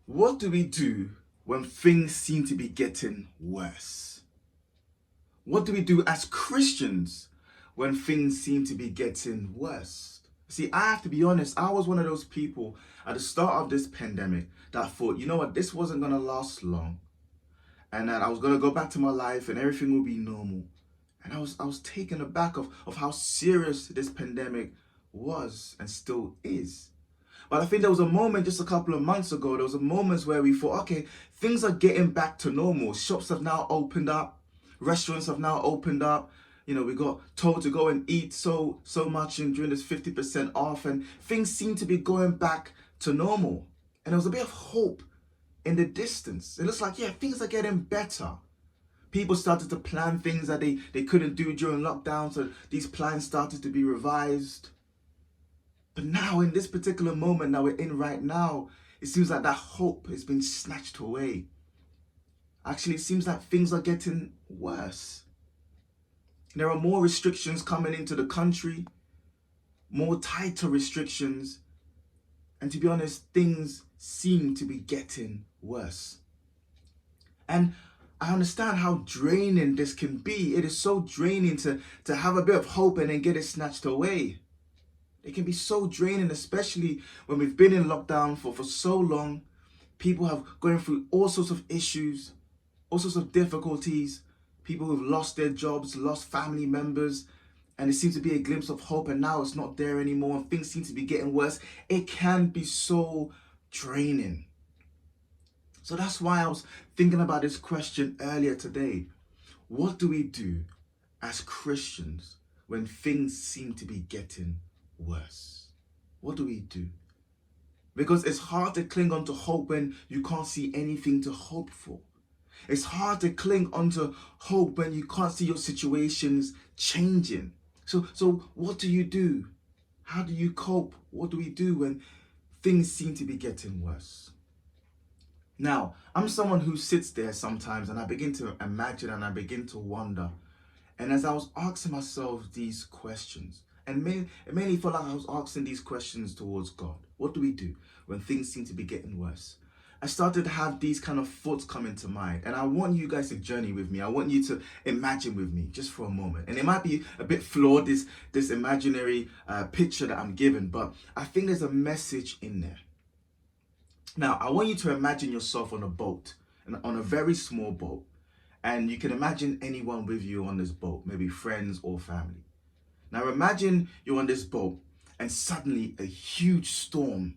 What do we do when things seem to be getting worse? What do we do as Christians when things seem to be getting worse? See, I have to be honest, I was one of those people at the start of this pandemic that thought, you know what, this wasn't going to last long and that I was going to go back to my life and everything would be normal. And I was taken aback of how serious this pandemic was and still is. But I think there was a moment just a couple of months ago, there was a moment where we thought, okay, things are getting back to normal. Shops have now opened up. Restaurants have now opened up. You know, we got told to go and eat so much and during this 50% off, and things seem to be going back to normal. And there was a bit of hope in the distance. It looks like, yeah, things are getting better. People started to plan things that they couldn't do during lockdown, so these plans started to be revised. But now, in this particular moment that we're in right now, it seems like that hope has been snatched away. Actually, it seems like things are getting worse. There are more restrictions coming into the country, more tighter restrictions, and to be honest, things seem to be getting worse. And I understand how draining this can be. It is so draining to have a bit of hope and then get it snatched away. It can be so draining, especially when we've been in lockdown for so long. People have going through all sorts of issues, all sorts of difficulties. People who've lost their jobs, lost family members, and it seems to be a glimpse of hope, and now it's not there anymore, and things seem to be getting worse. It can be so draining. So that's why I was thinking about this question earlier today. What do we do as Christians when things seem to be getting worse? What do we do? Because it's hard to cling on to hope when you can't see anything to hope for. It's hard to cling onto hope when you can't see your situations changing. So what do you do? How do you cope? What do we do when things seem to be getting worse? Now, I'm someone who sits there sometimes and I begin to imagine and I begin to wonder. And as I was asking myself these questions, and it mainly felt like I was asking these questions towards God. What do we do when things seem to be getting worse? I started to have these kind of thoughts come into mind. And I want you guys to journey with me. I want you to imagine with me just for a moment. And it might be a bit flawed, this imaginary picture that I'm given, but I think there's a message in there. Now, I want you to imagine yourself on a boat, on a very small boat. And you can imagine anyone with you on this boat, maybe friends or family. Now imagine you're on this boat and suddenly a huge storm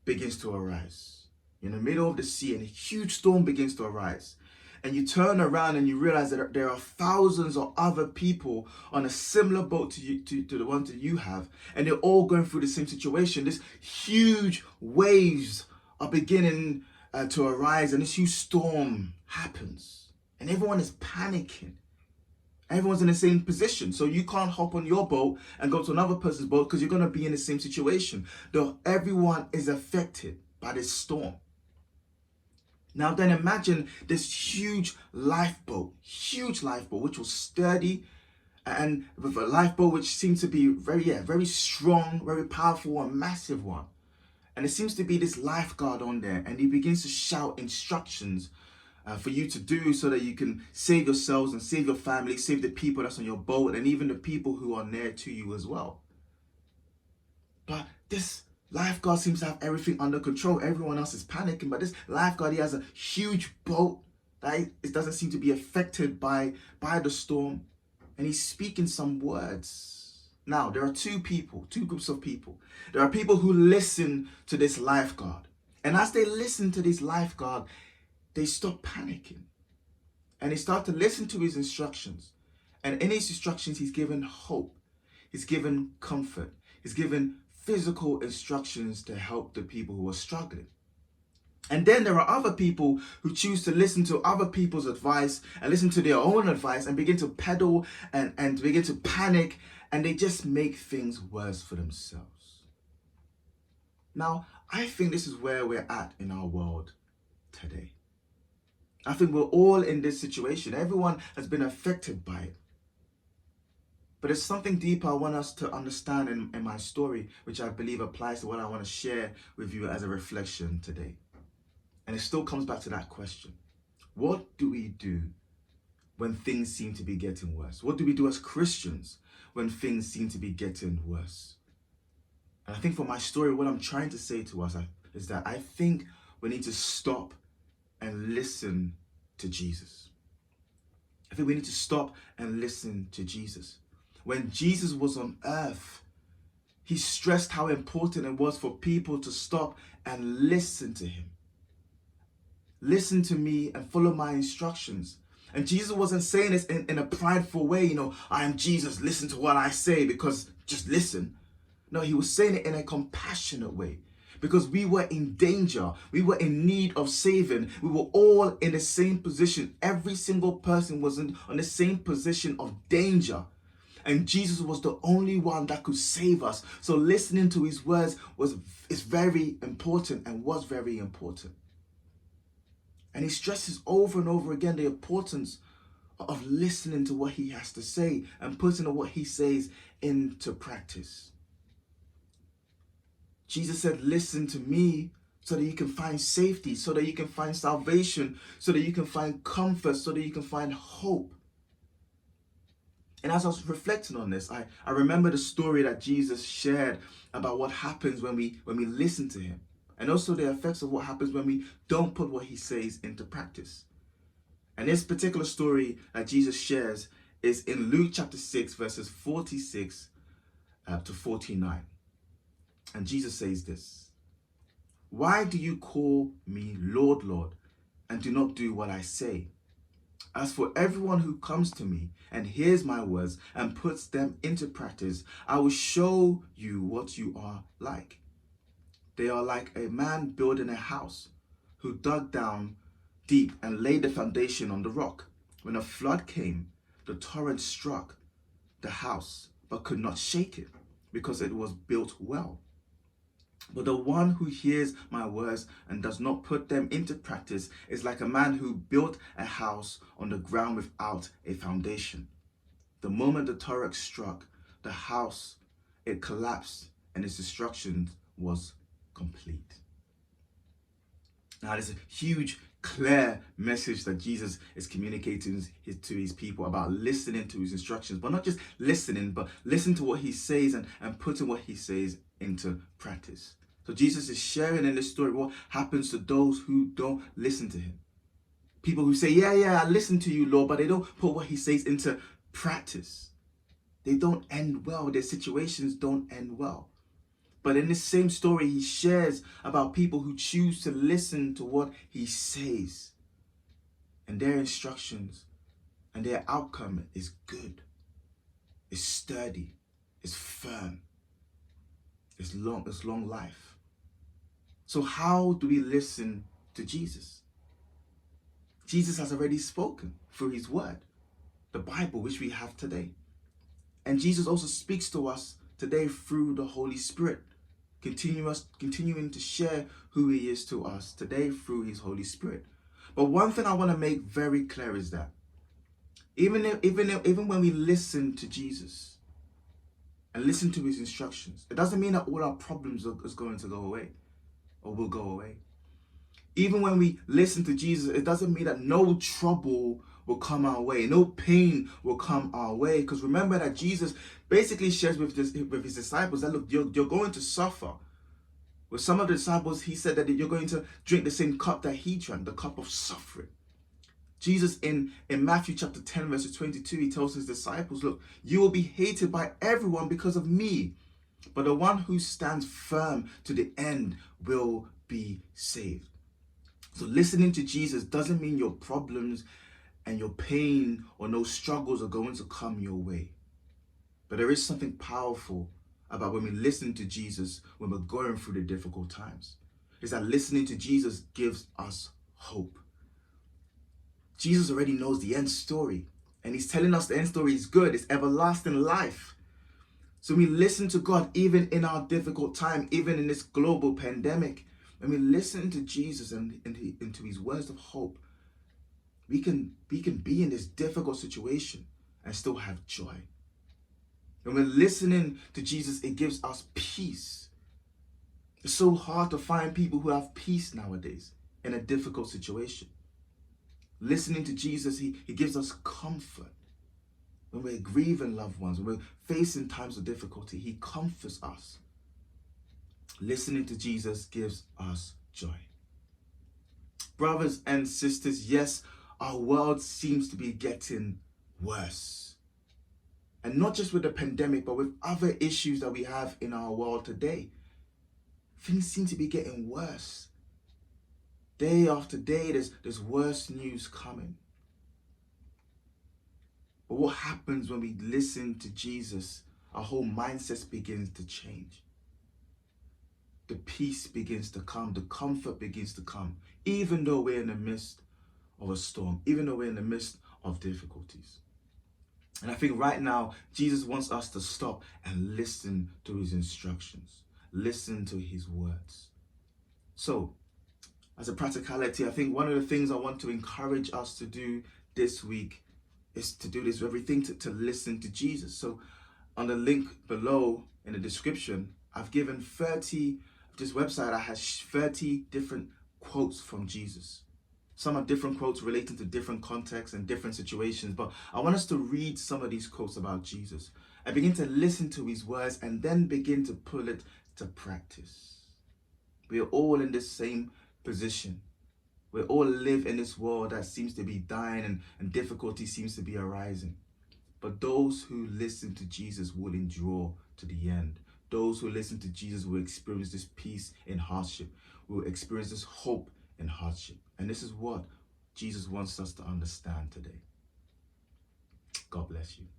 begins to arise. You're in the middle of the sea and a huge storm begins to arise. And you turn around and you realize that there are thousands of other people on a similar boat to the one that you have. And they're all going through the same situation. This huge waves are beginning to arise and this huge storm happens. And everyone is panicking. Everyone's in the same position. So you can't hop on your boat and go to another person's boat because you're going to be in the same situation. Though everyone is affected by this storm. Now then imagine this huge lifeboat, which was sturdy, and with a lifeboat which seems to be very strong, very powerful, a massive one. And it seems to be this lifeguard on there, and he begins to shout instructions for you to do so that you can save yourselves and save your family, save the people that's on your boat, and even the people who are near to you as well. But this lifeguard seems to have everything under control. Everyone else is panicking, but this lifeguard, he has a huge boat that it doesn't seem to be affected by the storm, and he's speaking some words. Now, there are two groups of people. There are people who listen to this lifeguard, and as they listen to this lifeguard, they stop panicking and they start to listen to his instructions. And in his instructions, he's given hope. He's given comfort. He's given physical instructions to help the people who are struggling. And then there are other people who choose to listen to other people's advice and listen to their own advice and begin to peddle and begin to panic, and they just make things worse for themselves. Now, I think this is where we're at in our world today. I think we're all in this situation. Everyone has been affected by it. But there's something deeper I want us to understand in my story, which I believe applies to what I want to share with you as a reflection today. And it still comes back to that question. What do we do when things seem to be getting worse? What do we do as Christians when things seem to be getting worse? And I think for my story, what I'm trying to say to us is that I think we need to stop and listen to Jesus. I think we need to stop and listen to Jesus. When Jesus was on earth, he stressed how important it was for people to stop and listen to him. Listen to me and follow my instructions. And Jesus wasn't saying this in a prideful way, I am Jesus, listen to what I say, because just listen. No, he was saying it in a compassionate way, because we were in danger. We were in need of saving. We were all in the same position. Every single person was on the same position of danger. And Jesus was the only one that could save us. So listening to his words is very important and was very important. And he stresses over and over again the importance of listening to what he has to say and putting what he says into practice. Jesus said, listen to me so that you can find safety, so that you can find salvation, so that you can find comfort, so that you can find hope. And as I was reflecting on this, I remember the story that Jesus shared about what happens when we listen to him, and also the effects of what happens when we don't put what he says into practice. And this particular story that Jesus shares is in Luke chapter 6, verses 46 to 49. And Jesus says this: "Why do you call me Lord, Lord, and do not do what I say? As for everyone who comes to me and hears my words and puts them into practice, I will show you what you are like. They are like a man building a house who dug down deep and laid the foundation on the rock. When a flood came, the torrent struck the house, but could not shake it, because it was built well. But the one who hears my words and does not put them into practice is like a man who built a house on the ground without a foundation. The moment the torrent struck the house, it collapsed, and its destruction was complete." Now, there's a huge, clear message that Jesus is communicating to his people about listening to his instructions, but not just listening, but listen to what he says and putting what he says into practice. So Jesus is sharing in this story what happens to those who don't listen to him. People who say, yeah, I listen to you, Lord, but they don't put what he says into practice. They don't end well. Their situations don't end well. But in this same story, he shares about people who choose to listen to what he says, and their instructions and their outcome is good, is sturdy, is firm, is long life. So how do we listen to Jesus? Jesus has already spoken through his word, the Bible, which we have today. And Jesus also speaks to us today through the Holy Spirit, continuing to share who he is to us today through his Holy Spirit. But one thing I want to make very clear is that even when we listen to Jesus and listen to his instructions, it doesn't mean that all our problems is going to go away or will go away. Even when we listen to Jesus, it doesn't mean that no trouble will come our way, no pain will come our way. Because remember that Jesus basically shares with his disciples that, look, you're going to suffer. With some of the disciples, he said that you're going to drink the same cup that he drank, the cup of suffering. Jesus in Matthew chapter 10, verse 22, he tells his disciples, look, you will be hated by everyone because of me, but the one who stands firm to the end will be saved. So listening to Jesus doesn't mean your problems and your pain or no struggles are going to come your way. But there is something powerful about when we listen to Jesus when we're going through the difficult times. Is that listening to Jesus gives us hope. Jesus already knows the end story, and he's telling us the end story is good, it's everlasting life. So we listen to God even in our difficult time, even in this global pandemic. When we listen to Jesus and into his words of hope, we can be in this difficult situation and still have joy. When we're listening to Jesus, it gives us peace. It's so hard to find people who have peace nowadays. in a difficult situation. Listening to Jesus, he gives us comfort. When we're grieving loved ones, when we're facing times of difficulty, he comforts us. Listening to Jesus gives us joy. Brothers and sisters, yes, our world seems to be getting worse. And not just with the pandemic, but with other issues that we have in our world today. Things seem to be getting worse. Day after day, there's worse news coming. But what happens when we listen to Jesus? Our whole mindset begins to change. The peace begins to come. The comfort begins to come. Even though we're in the midst of a storm. Even though we're in the midst of difficulties. And I think right now, Jesus wants us to stop and listen to his instructions. Listen to his words. So, as a practicality, I think one of the things I want to encourage us to do this week is to do this everything to listen to Jesus. So on the link below in the description, I've given 30, this website I has 30 different quotes from Jesus. Some are different quotes relating to different contexts and different situations, but I want us to read some of these quotes about Jesus and begin to listen to his words and then begin to put it to practice. We are all in this same position. We all live in this world that seems to be dying and difficulty seems to be arising. But those who listen to Jesus will endure to the end. Those who listen to Jesus will experience this peace in hardship, will experience this hope in hardship. And this is what Jesus wants us to understand today. God bless you.